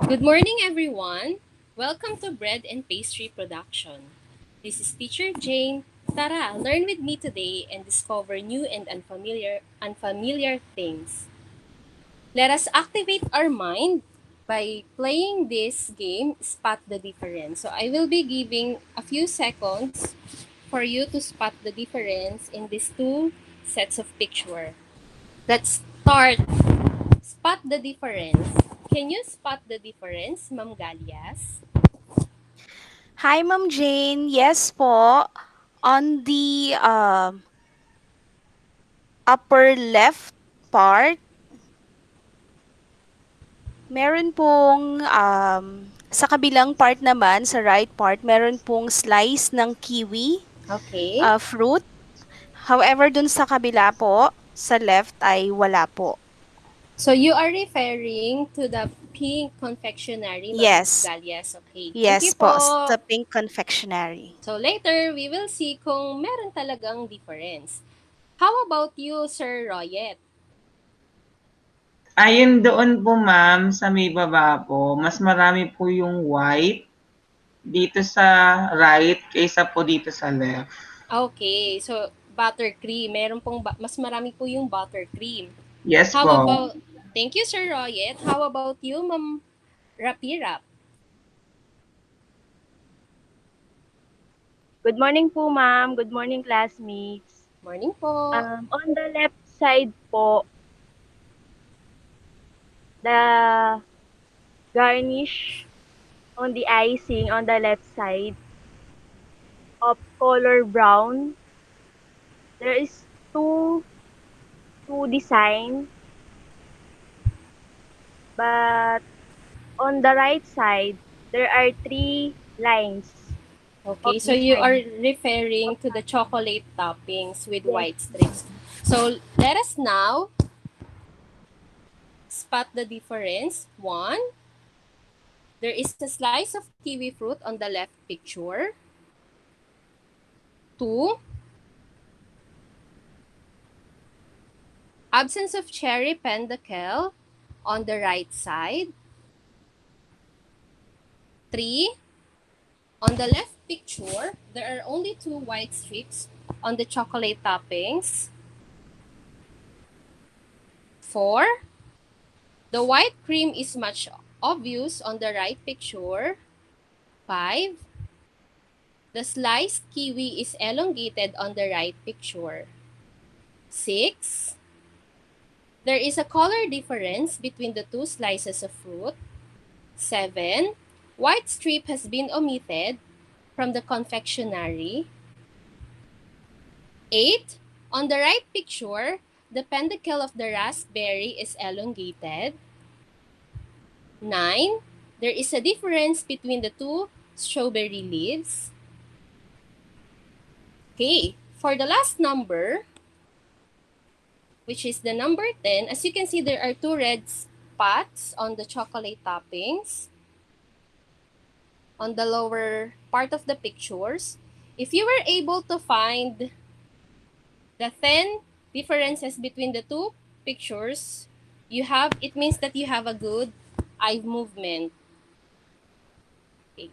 Good morning, everyone. Welcome to Bread and Pastry Production. This is Teacher Jane. Tara, learn with me today and discover new and unfamiliar things. Let us activate our mind by playing this game, Spot the Difference. So I will be giving a few seconds for you to spot the difference in these two sets of picture. Let's start. Spot the difference. Can you spot the difference, Ma'am Galias? Hi, Ma'am Jane. Yes po. On the upper left part, meron pong sa kabilang part naman, sa right part, meron pong slice ng kiwi Okay. fruit. However, dun sa kabila po, sa left ay wala po. So you are referring to the pink confectionery, Ma'am Yes. Galias. Okay. Thank you Yes po, po. sa pink confectionery. So later, we will see kung meron talagang difference. How about you, Sir Royet? Ayun doon po ma'am, sa may baba po, mas marami po yung white dito sa right kaysa po dito sa left. Okay. So, buttercream. Meron pong mas marami po yung buttercream. Yes How po. about, thank you, Sir Royet. How about you, Ma'am Rapirap? Good morning po, ma'am. Good morning, classmates. Morning po. On the left side po, the garnish on the icing on the left side of color brown, there is two design, but on the right side, there are three lines Okay, of so you are design. referring to the chocolate toppings with Yes, white strips. So let us now spot the difference. One, there is a slice of kiwi fruit on the left picture. Two, absence of cherry pendacle on the right side. Three, on the left picture, there are only two white strips on the chocolate toppings. Four, the white cream is much obvious on the right picture. Five, the sliced kiwi is elongated on the right picture. 6. There is a color difference between the two slices of fruit. 7. White strip has been omitted from the confectionery. 8. On the right picture, the pentacle of the raspberry is elongated. 9. There is a difference between the two strawberry leaves. Okay, for the last number, which is the number 10, as you can see, there are two red spots on the chocolate toppings on the lower part of the pictures. If you were able to find the 10 differences between the two pictures, it means that you have a good eye movement. Okay.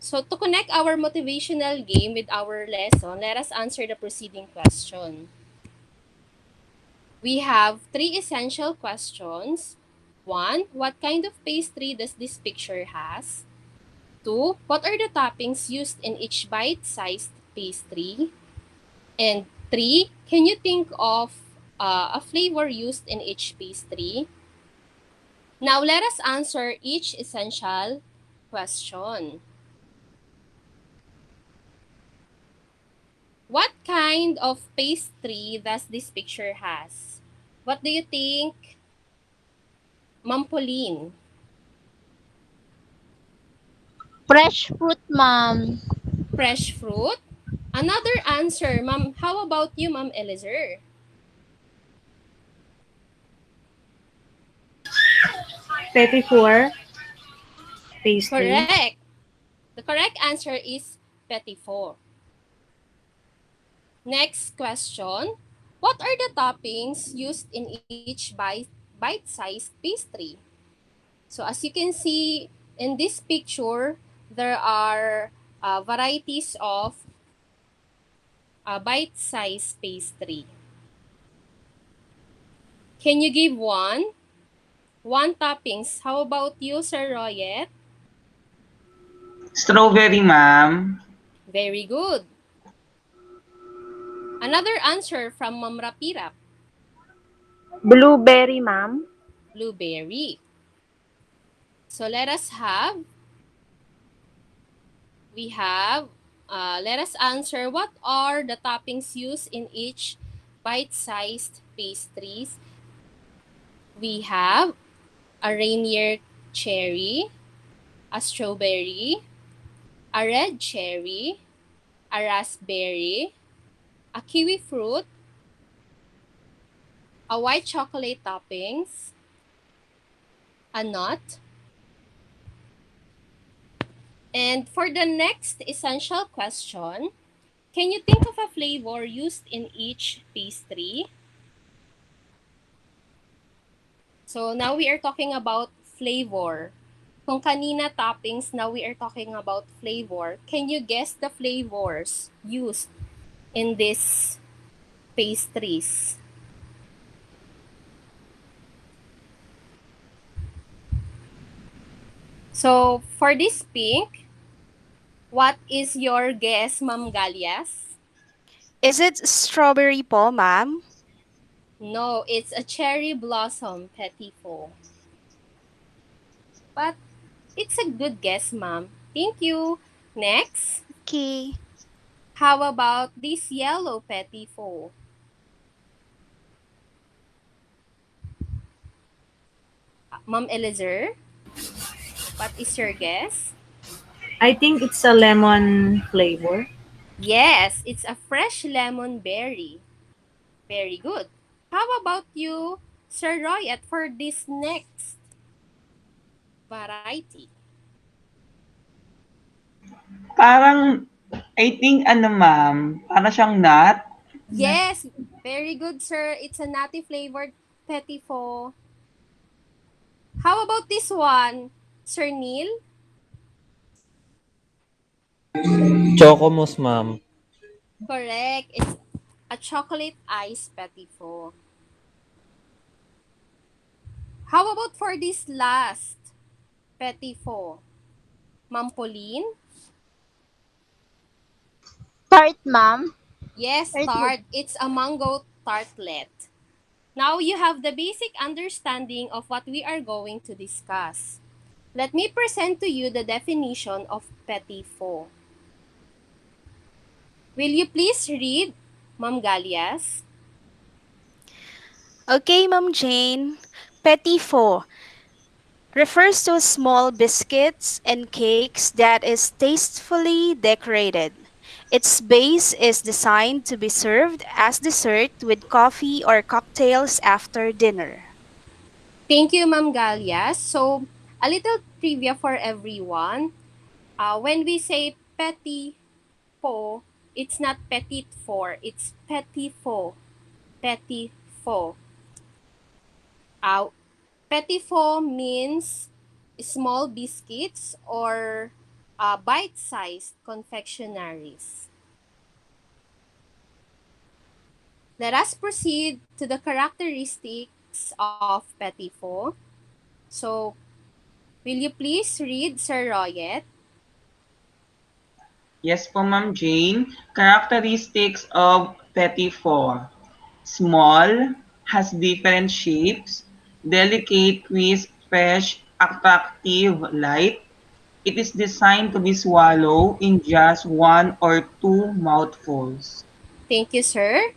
So to connect our motivational game with our lesson, let us answer the preceding question. We have three essential questions. One, what kind of pastry does this picture has? Two, what are the toppings used in each bite-sized pastry? And three, can you think of a flavor used in each pastry? Now let us answer each essential question. What kind of pastry does this picture has? What do you think, Ma'am Pauline? Fresh fruit, ma'am. Fresh fruit? Another answer, Ma'am. How about you, Ma'am Elizer? 34 pastry. Correct. The correct answer is petit four. Next question. What are the toppings used in each bite-sized pastry? So as you can see in this picture, there are varieties of bite-sized pastry. Can you give one? One toppings. How about you, Sir Royet? Strawberry, ma'am. Very good. Another answer from Ma'am Rapirap. Blueberry, ma'am. Blueberry. So let us have, we have, let us answer what are the toppings used in each bite-sized pastries. We have a Rainier cherry, a strawberry, a red cherry, a raspberry, a kiwi fruit, a white chocolate toppings, a nut. And for the next essential question, can you think of a flavor used in each pastry? So now we are talking about flavor. Kung kanina toppings, now we are talking about flavor. Can you guess the flavors used in these pastries? So for this pink, what is your guess, Ma'am Galias? Is it strawberry po, ma'am? No, it's a cherry blossom petit four. But it's a good guess, ma'am. Thank you. Next, Okay. how about this yellow petit four? Ma'am Elizer, what is your guess? I think it's a lemon flavor. Yes, it's a fresh lemon berry. Very good. How about you, Sir Royet, for this next variety? Parang, I think ano ma'am, para siyang nut. Yes, very good, sir. It's a nutty flavored petit four. How about this one, Sir Neil? Chocomus, ma'am. Correct. It's a chocolate ice petit four. How about for this last petit four? Ma'am Pauline? Tart, ma'am. Yes, Tartlet. tart. It's a mango tartlet. Now you have the basic understanding of what we are going to discuss. Let me present to you the definition of petit four. Will you please read, Ma'am Galias? Okay, Ma'am Jane. Petit four refers to small biscuits and cakes that is tastefully decorated. Its base is designed to be served as dessert with coffee or cocktails after dinner. Thank you, Ma'am Galias. So, a little trivia for everyone. When we say petit four, it's not petit four, it's petit four. Petit four. Uh, Petit four means small biscuits or bite-sized confectionaries. Let us proceed to the characteristics of petit four. So, will you please read, Sir Royet? Yes po, Ma'am Jane. Characteristics of Petit Four. Small, has different shapes, delicate, crisp, fresh, attractive, light. It is designed to be swallowed in just one or two mouthfuls. Thank you, sir.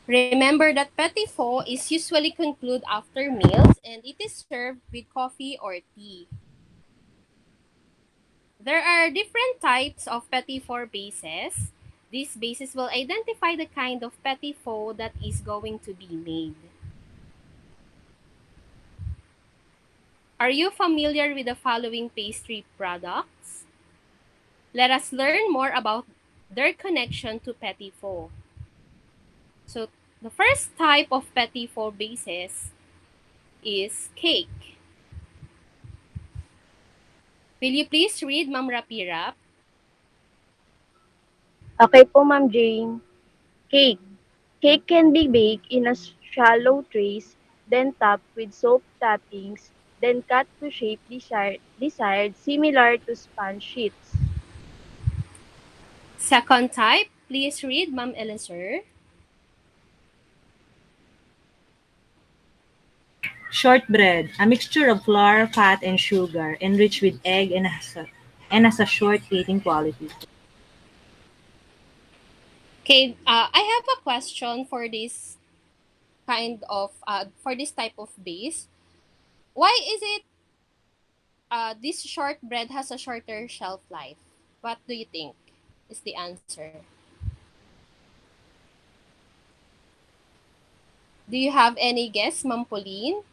Remember that petit four is usually concluded after meals and it is served with coffee or tea. There are different types of petit four bases. These bases will identify the kind of petit four that is going to be made. Are you familiar with the following pastry products? Let us learn more about their connection to petit four. So, the first type of petit four bases is cake. Will you please read Ma'am Rapirap? Okay po, Ma'am Jane. Cake. Cake can be baked in a shallow trays, then topped with soap toppings, then cut to shape desired similar to sponge sheets. Second type, please read Ma'am Eliezer. Shortbread, a mixture of flour, fat, and sugar, enriched with egg and has a short eating quality. Okay, I have a question for this for this type of base. Why is it this shortbread has a shorter shelf life? What do you think is the answer? Do you have any guess, Ma'am Pauline?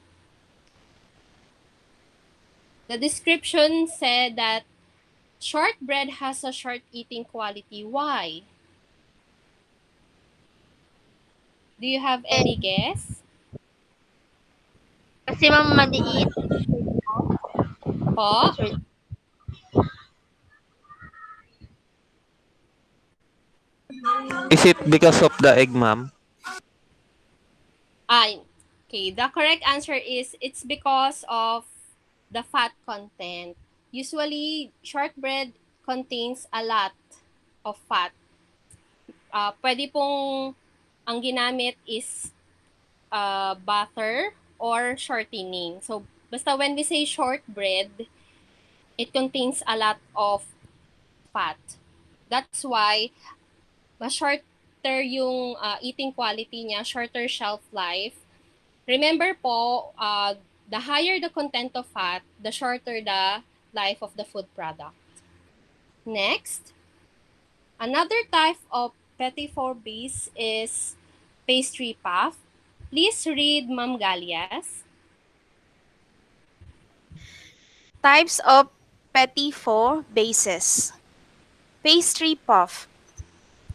The description said that shortbread has a short eating quality. Why? Do you have Eh, any guess? kasi ma'am maliit. Po? Short. Is it because of the egg, ma'am? Ah, okay. The correct answer is it's because of the fat content. Usually, shortbread contains a lot of fat. Pwede pong ang ginamit is butter or shortening. So, basta when we say shortbread, it contains a lot of fat. That's why mas shorter yung eating quality niya, shorter shelf life. Remember po, the higher the content of fat, the shorter the life of the food product. Next, another type of petit four base is pastry puff. Please read Ma'am Galias. Types of petit four bases. Pastry puff.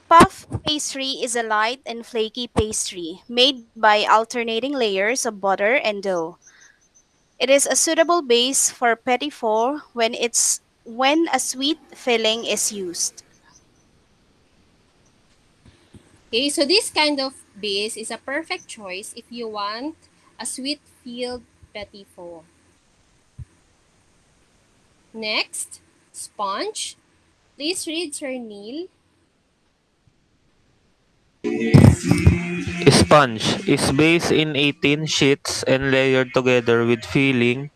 Puff pastry is a light and flaky pastry made by alternating layers of butter and dough. It is a suitable base for petit four when a sweet filling is used. Okay, so this kind of base is a perfect choice if you want a sweet filled petit four. Next, sponge. Please read Sir Neil. Sponge is based in 18 sheets and layered together with filling,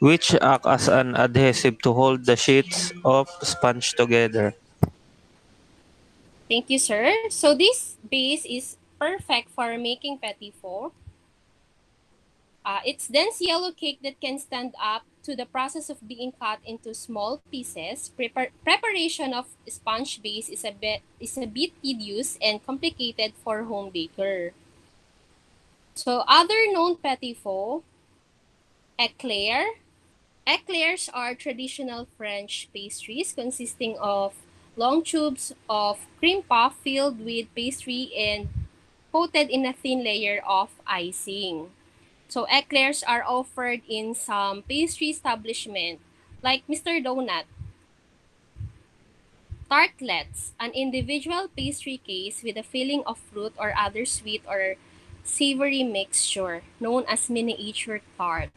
which act as an adhesive to hold the sheets of sponge together. Thank you, sir. So this base is perfect for making petit four. It's dense yellow cake that can stand up to the process of being cut into small pieces. Preparation of sponge base is a bit tedious and complicated for home baker. So other known petit four, eclair. Eclairs are traditional French pastries consisting of long tubes of cream puff filled with pastry and coated in a thin layer of icing. So eclairs are offered in some pastry establishment like Mr. Donut. Tartlets, an individual pastry case with a filling of fruit or other sweet or savory mixture known as miniature tart.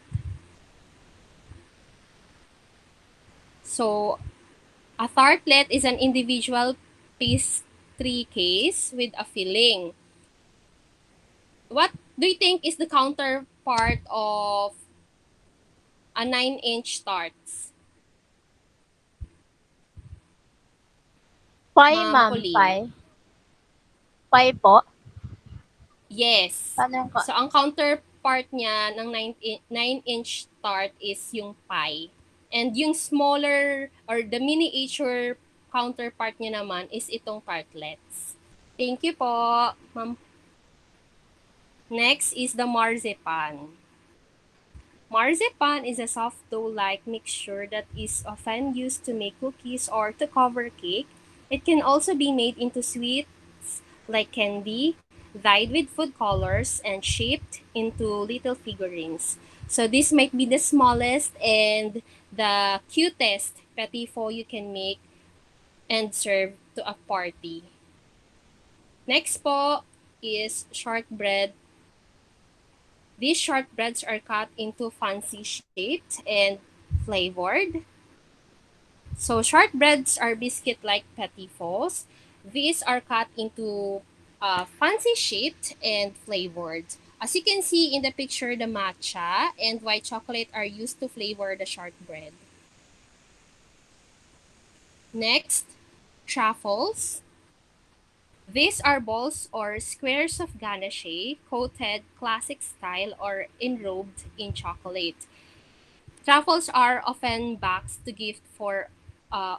So a tartlet is an individual pastry case with a filling. What do you think is the counterpart of a 9-inch tarts? Pie Ma'am ma'am, Pauline. pie. Pie po. Yes. Paano yung So, ang counterpart niya ng 9-inch tart is yung pie. And yung smaller or the miniature counterpart niya naman is itong tartlets. Thank you po, ma'am. Next is the marzipan. Marzipan is a soft dough-like mixture that is often used to make cookies or to cover cake. It can also be made into sweets like candy, dyed with food colors, and shaped into little figurines. So this might be the smallest and the cutest petit four you can make and serve to a party. Next po is shortbread. These shortbreads are cut into fancy shaped and flavored. So shortbreads are biscuit-like petit fours. These are cut into fancy shaped and flavored. As you can see in the picture, the matcha and white chocolate are used to flavor the shortbread. Next, truffles. These are balls or squares of ganache coated classic style or enrobed in chocolate. Truffles are often boxed to gift for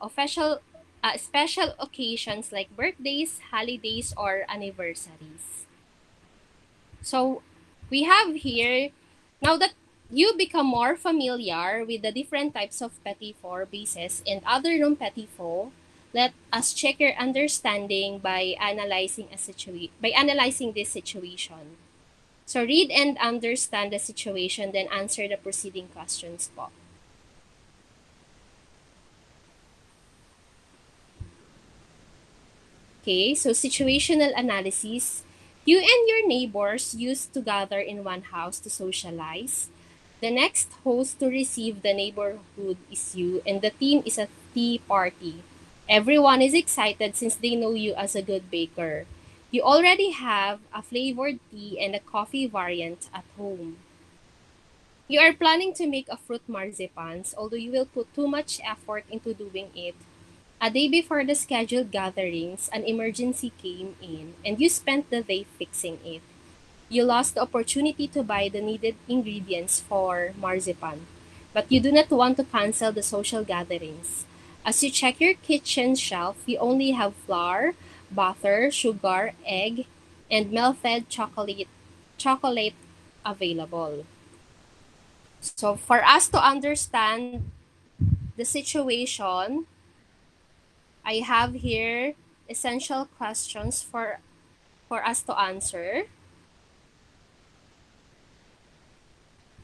special occasions like birthdays, holidays, or anniversaries. So we have here, now that you become more familiar with the different types of petit four bases and other non-petit four, let us check your understanding by analyzing this situation. So read and understand the situation, then answer the preceding questions po. Okay, so situational analysis. You and your neighbors used to gather in one house to socialize. The next host to receive the neighborhood is you, and the theme is a tea party. Everyone is excited since they know you as a good baker. You already have a flavored tea and a coffee variant at home. You are planning to make a fruit marzipans, although you will put too much effort into doing it. A day before the scheduled gatherings, an emergency came in, and you spent the day fixing it. You lost the opportunity to buy the needed ingredients for marzipan, but you do not want to cancel the social gatherings. As you check your kitchen shelf, you only have flour, butter, sugar, egg, and melted chocolate available. So for us to understand the situation, I have here essential questions for us to answer.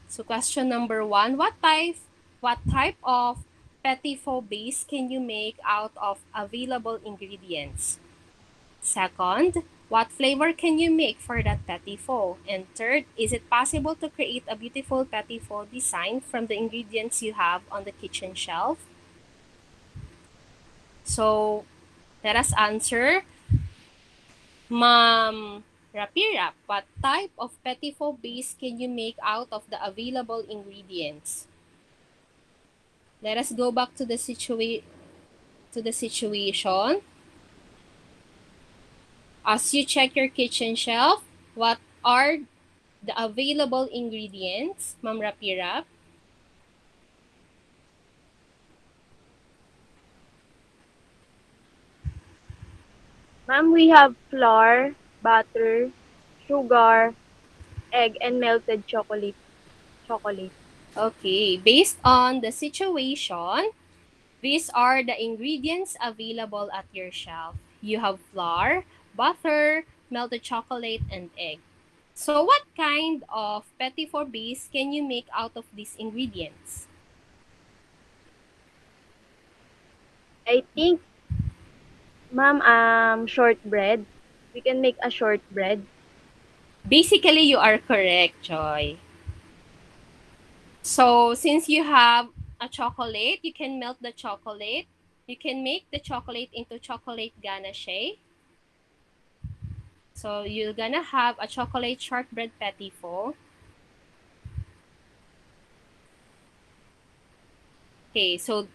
So question number one, what type of petit four base can you make out of available ingredients? Second, what flavor can you make for that petit four? And third, is it possible to create a beautiful petit four design from the ingredients you have on the kitchen shelf? So let us answer. Ma'am Rapira, what type of petit four base can you make out of the available ingredients? Let us go back to the situation. As you check your kitchen shelf, what are the available ingredients, Ma'am Rapira? Ma'am, we have flour, butter, sugar, egg, and melted chocolate. Okay, based on the situation, these are the ingredients available at your shelf. You have flour, butter, melted chocolate, and egg. So what kind of petit four base can you make out of these ingredients? I think, ma'am, shortbread. We can make a shortbread. Basically, you are correct, Joy. So since you have a chocolate, you can melt the chocolate. You can make the chocolate into chocolate ganache. So you're gonna have a chocolate shortbread petit four. Okay, so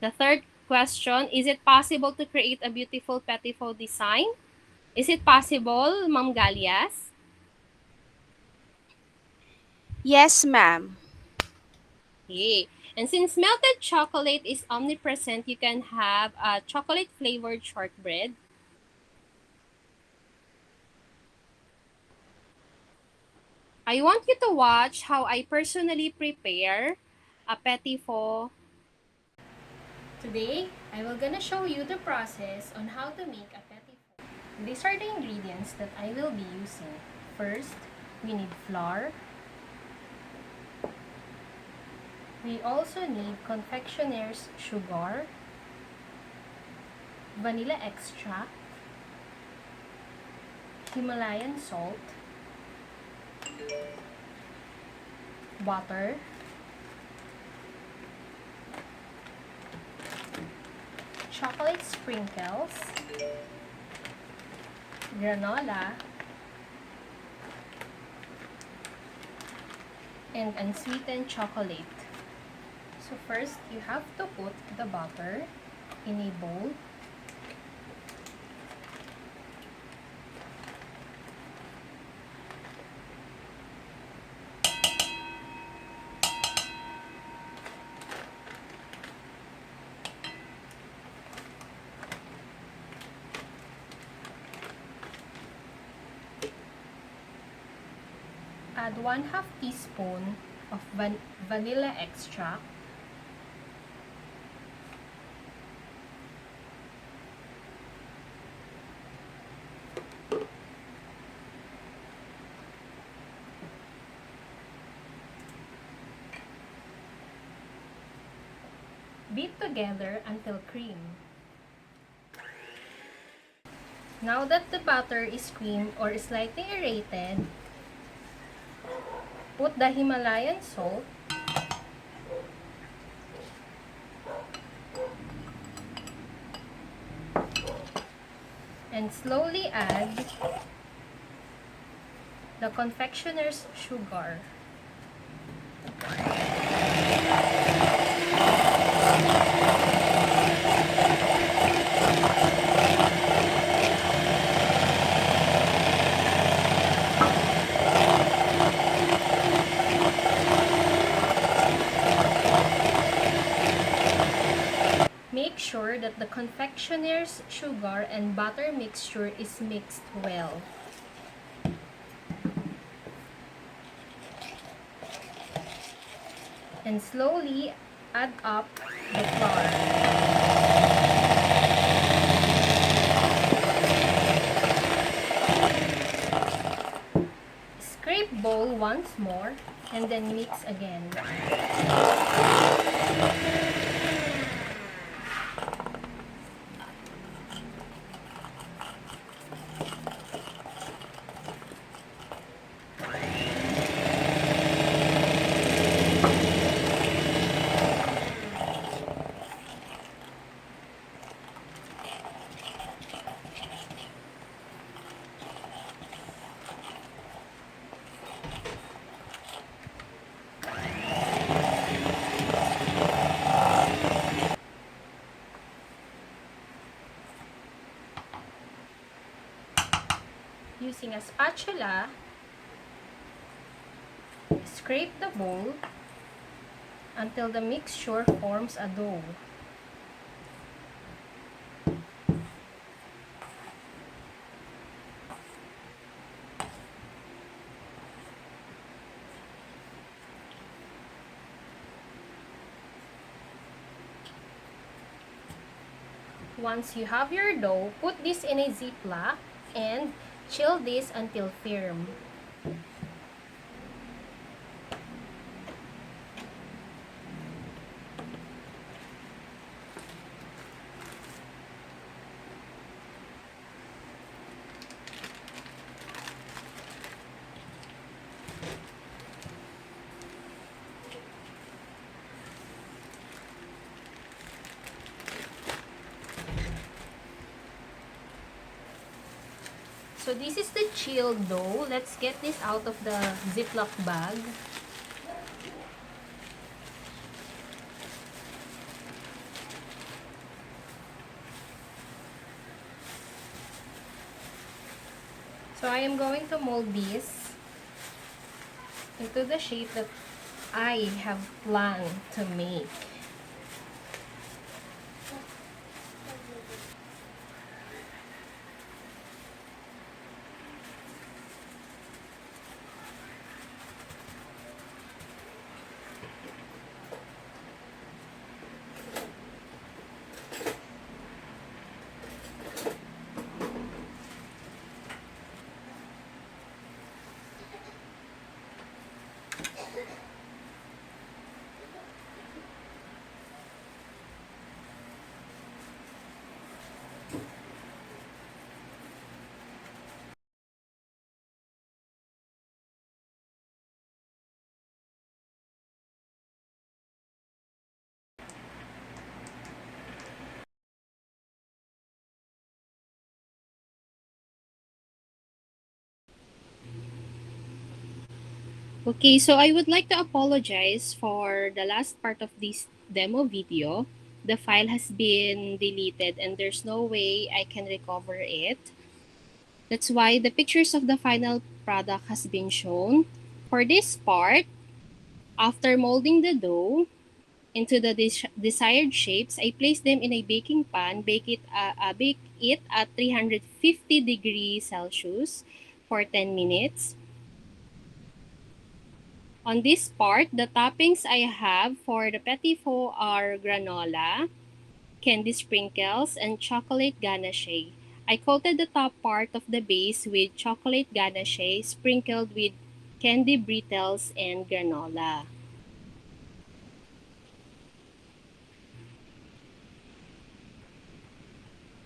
the third question, is it possible to create a beautiful petit four design? Is it possible, Ma'am Galias? Yes, ma'am. Okay. And since melted chocolate is omnipresent, you can have a chocolate flavored shortbread. I want you to watch how I personally prepare a petit four. Today, I will gonna show you the process on how to make a petit four. These are the ingredients that I will be using. First, we need flour. We also need confectioner's sugar, vanilla extract, Himalayan salt, butter, chocolate sprinkles, granola, and unsweetened chocolate. So first, you have to put the butter in a bowl. Add 1/2 teaspoon of vanilla extract, beat together until cream. Now that the batter is cream or slightly aerated, put the Himalayan salt, and slowly add the confectioner's sugar. Make sure that the confectioner's sugar and butter mixture is mixed well. And slowly add up the flour. Scrape bowl once more and then mix again. Using a spatula, scrape the bowl until the mixture forms a dough. Once you have your dough, put this in a ziploc and chill this until firm. So this is the chilled dough. Let's get this out of the Ziploc bag. So I am going to mold this into the shape that I have planned to make. Okay, so I would like to apologize for the last part of this demo video. The file has been deleted and there's no way I can recover it. That's why the pictures of the final product has been shown. For this part, after molding the dough into the desired shapes, I place them in a baking pan, bake it at 350 degrees Celsius for 10 minutes. On this part, the toppings I have for the petit four are granola, candy sprinkles, and chocolate ganache. I coated the top part of the base with chocolate ganache sprinkled with candy brittles and granola.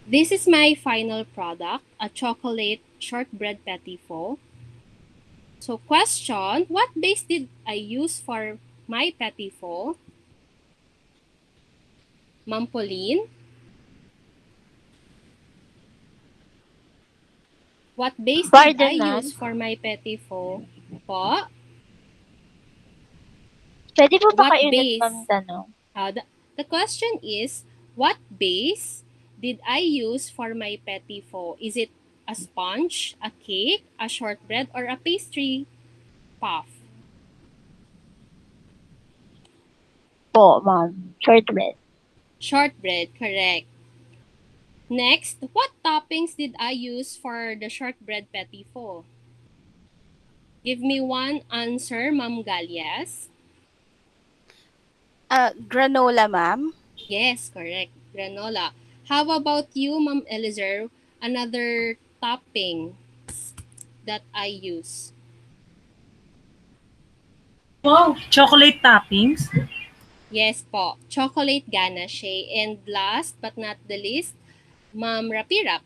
This is my final product, a chocolate shortbread petit four. So question, what base did I use for my petit four? Ma'am Pauline, what base did I Bardenan. use for my petit four? Po, Pwede po what pakiulit, ma'am, base? tanong? The question is, what base did I use for my petit four? Is it a sponge, a cake, a shortbread, or a pastry puff? Po, ma'am. Shortbread. Shortbread, correct. Next, what toppings did I use for the shortbread petit four? Give me one answer, Ma'am Galias. Granola, ma'am. Yes, correct. Granola. How about you, Ma'am Elizer? Another topping that I use. Wow, chocolate toppings. Yes po, chocolate ganache. And last but not the least, Ma'am Rapirap.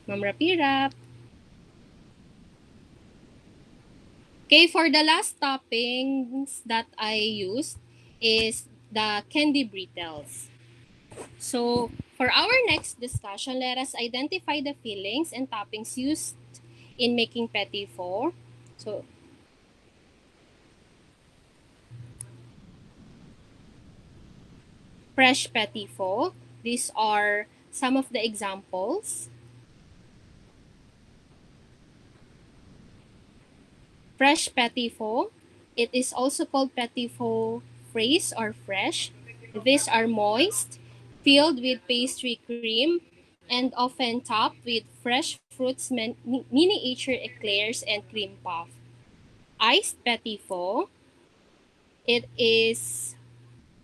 Ma'am Rapirap. Okay, for the last toppings that I used is the candy brittles. So, for our next discussion, let us identify the fillings and toppings used in making petit four. So, fresh petit four. These are some of the examples. Fresh petit four. It is also called petit four frais or fresh. These are moist, filled with pastry cream, and often topped with fresh fruits, miniature eclairs, and cream puff. Iced petit four. It is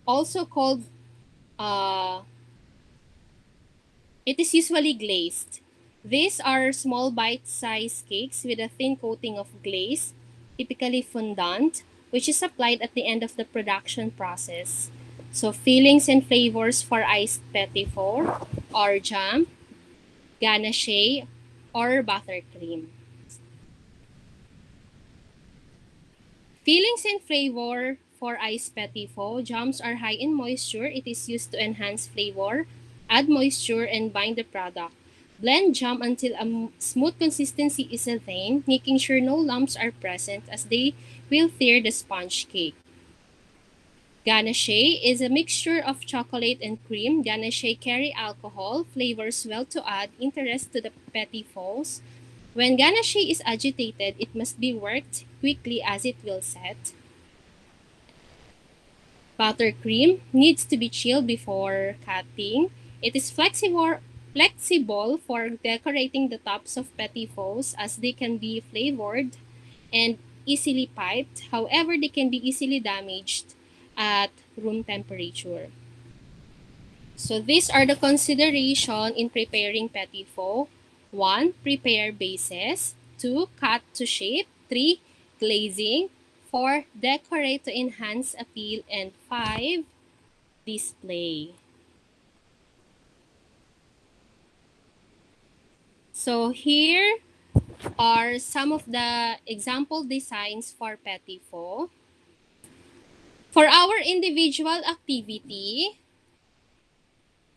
also called uh, it is usually glazed. These are small bite-sized cakes with a thin coating of glaze, typically fondant, which is applied at the end of the production process. So fillings and flavors for iced petit four are jam, ganache, or buttercream. Fillings and flavor for iced petit four. Jams are high in moisture. It is used to enhance flavor, add moisture, and bind the product. Blend jam until a smooth consistency is attained, making sure no lumps are present as they will tear the sponge cake. Ganache is a mixture of chocolate and cream. Ganache carry alcohol, flavors well to add interest to the petit fours. When ganache is agitated, it must be worked quickly as it will set. Buttercream needs to be chilled before cutting. It is flexible for decorating the tops of petit fours as they can be flavored and easily piped. However, they can be easily damaged at room temperature. So these are the consideration in preparing petit four. 1. Prepare bases. 2. Cut to shape. 3. Glazing. 4. Decorate to enhance appeal. And 5. Display. So here are some of the example designs for petit four. For our individual activity,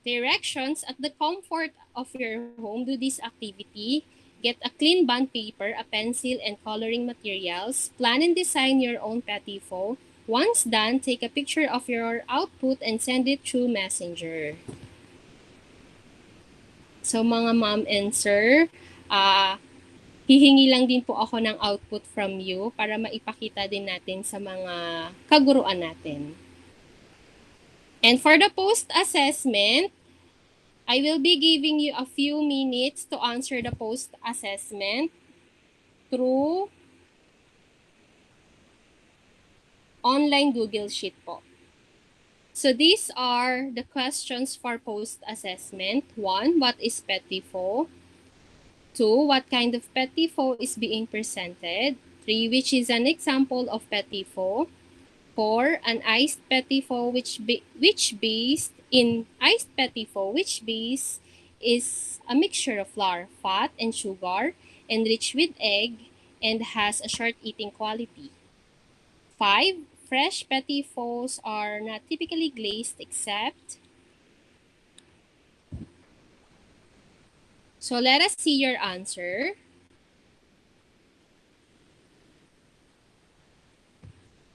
Directions: at the comfort of your home, do this activity. Get a clean bond paper, a pencil, and coloring materials. Plan and design your own petit faux. Once done, take a picture of your output and send it through Messenger. So mga ma'am and sir, hihingi lang din po ako ng output from you para maipakita din natin sa mga kaguruan natin. And for the post-assessment, I will be giving you a few minutes to answer the post-assessment through online Google Sheet po. So these are the questions for post-assessment. 1. What is petit faux? 2. What kind of petit faux is being presented? 3. Which is an example of petit faux? 4. An iced petit faux which based in iced petit faux which base is a mixture of flour, fat, and sugar, enriched with egg, and has a short eating quality. 5. Fresh petit faux are not typically glazed except. So let us see your answer.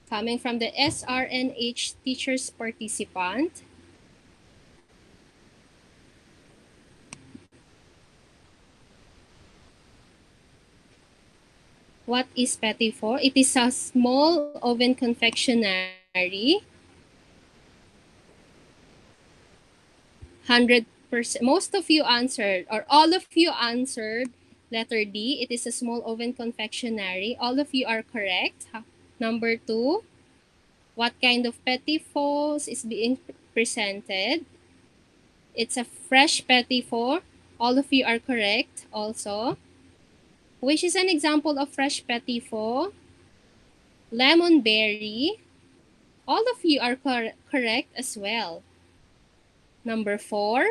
Coming from the SRNH teachers participant. What is petit faux? It is a small oven confectionery. 100%. Most of you answered, or all of you answered letter D. It is a small oven confectionery. All of you are correct. Number 2. What kind of petit faux is being presented? It's a fresh petit faux. All of you are correct also. Which is an example of fresh petit faux? Lemon berry. All of you are correct as well. Number 4.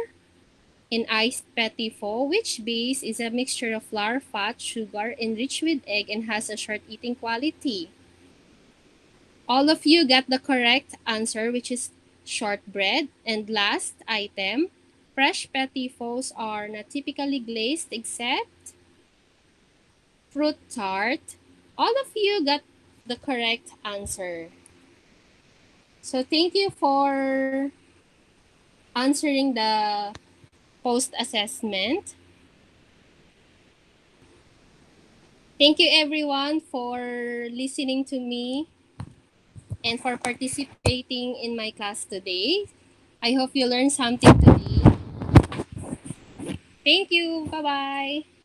In iced petit faux, which base is a mixture of flour, fat, sugar, enriched with egg, and has a short eating quality. All of you got the correct answer, which is shortbread. And last item, fresh petit faux are not typically glazed except fruit tart. All of you got the correct answer. So thank you for answering the post-assessment. Thank you everyone for listening to me and for participating in my class today. I hope you learned something today. Thank you. Bye-bye.